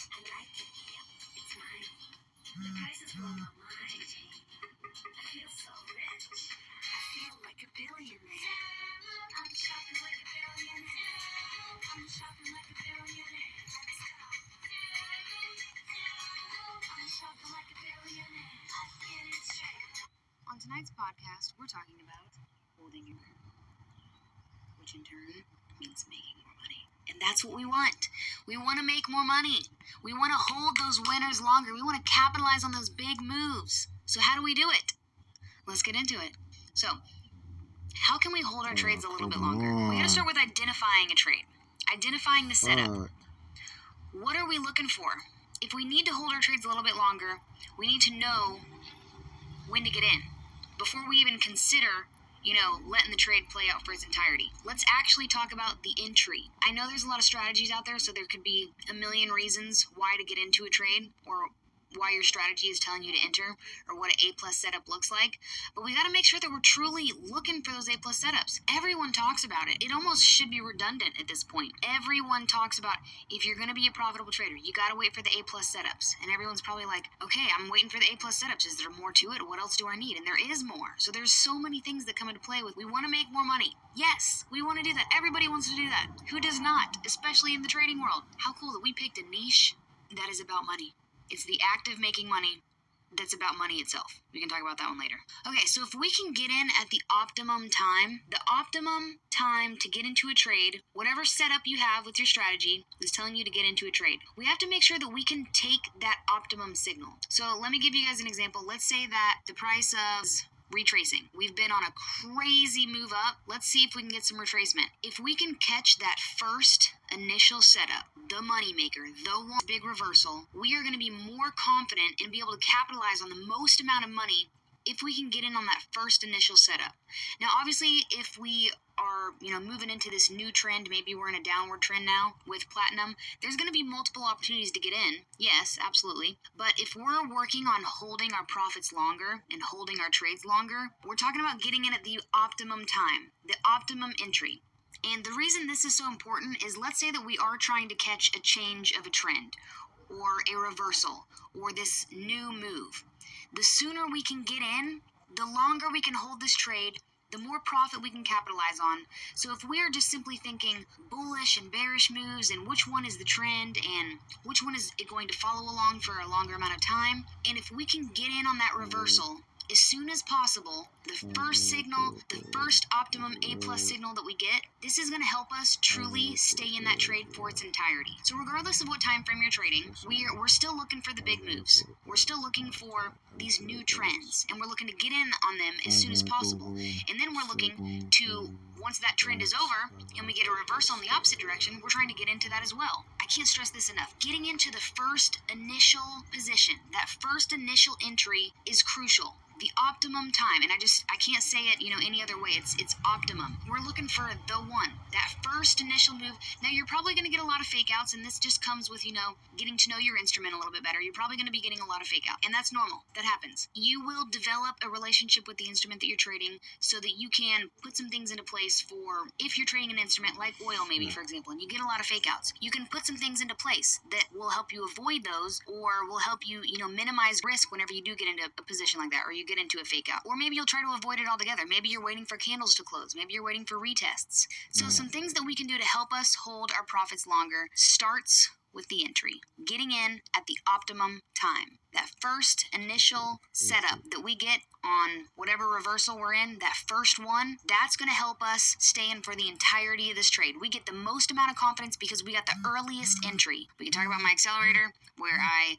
I like it. It's mine. The price is low on mine. I feel so rich. I feel like a billionaire. I'm shopping like a billionaire. I'm shopping like a billionaire. I'm shopping like a billionaire. I get it straight. On tonight's podcast, we're talking about holding your ground, which in turn means making more money. And that's what we want. We want to make more money. We want to hold those winners longer. We want to capitalize on those big moves. So how do we do it? Let's get into it. So, how can we hold our trades a little bit longer? We got to start with identifying a trade. Identifying the setup. What are we looking for? If we need to hold our trades a little bit longer, we need to know when to get in before we even consider, letting the trade play out for its entirety. Let's actually talk about the entry. I know there's a lot of strategies out there, so there could be a million reasons why to get into a trade or why your strategy is telling you to enter or what an A+ setup looks like. But we got to make sure that we're truly looking for those A+ setups. Everyone talks about it. It almost should be redundant at this point. Everyone talks about if you're going to be a profitable trader, you got to wait for the A+ setups. And everyone's probably like, okay, I'm waiting for the A+ setups. Is there more to it? What else do I need? And there is more. So there's so many things that come into play with we want to make more money. Yes, we want to do that. Everybody wants to do that. Who does not? Especially in the trading world. How cool that we picked a niche that is about money. It's the act of making money that's about money itself. We can talk about that one later. Okay, so if we can get in at the optimum time to get into a trade, whatever setup you have with your strategy is telling you to get into a trade, we have to make sure that we can take that optimum signal. So let me give you guys an example. Let's say that the price of retracing. We've been on a crazy move up. Let's see if we can get some retracement. If we can catch that first initial setup, the money maker, the one big reversal, we are going to be more confident and be able to capitalize on the most amount of money if we can get in on that first initial setup. Now, obviously, if we are, moving into this new trend, maybe we're in a downward trend now with platinum, there's going to be multiple opportunities to get in. Yes, absolutely. But if we're working on holding our profits longer and holding our trades longer, we're talking about getting in at the optimum time, the optimum entry. And the reason this is so important is let's say that we are trying to catch a change of a trend or a reversal or this new move. The sooner we can get in, the longer we can hold this trade, the more profit we can capitalize on. So if we are just simply thinking bullish and bearish moves and which one is the trend and which one is it going to follow along for a longer amount of time, and if we can get in on that reversal as soon as possible, the first signal, the first optimum A+ signal that we get, this is going to help us truly stay in that trade for its entirety. So regardless of what time frame you're trading, we're still looking for the big moves. We're still looking for these new trends, and we're looking to get in on them as soon as possible. And then we're looking to, once that trend is over and we get a reversal in the opposite direction, we're trying to get into that as well. I can't stress this enough. Getting into the first initial position, that first initial entry is crucial. The optimum time, and I can't say it, any other way. It's optimum. We're looking for the one, that first initial move. Now, you're probably going to get a lot of fake outs, and this just comes with, getting to know your instrument a little bit better. You're probably going to be getting a lot of fake out, and that's normal. That happens. You will develop a relationship with the instrument that you're trading so that you can put some things into place for if you're trading an instrument like oil, maybe, for example, and you get a lot of fake outs. You can put some things into place that will help you avoid those or will help you, minimize risk whenever you do get into a position like that or you get into a fake out. Or maybe you'll try to avoid it altogether. Maybe you're waiting for candles to close. Maybe you're waiting for retests. So some things that we can do to help us hold our profits longer starts with the entry. Getting in at the optimum time. That first initial setup that we get on whatever reversal we're in, that first one, that's going to help us stay in for the entirety of this trade. We get the most amount of confidence because we got the earliest entry. We can talk about my accelerator where I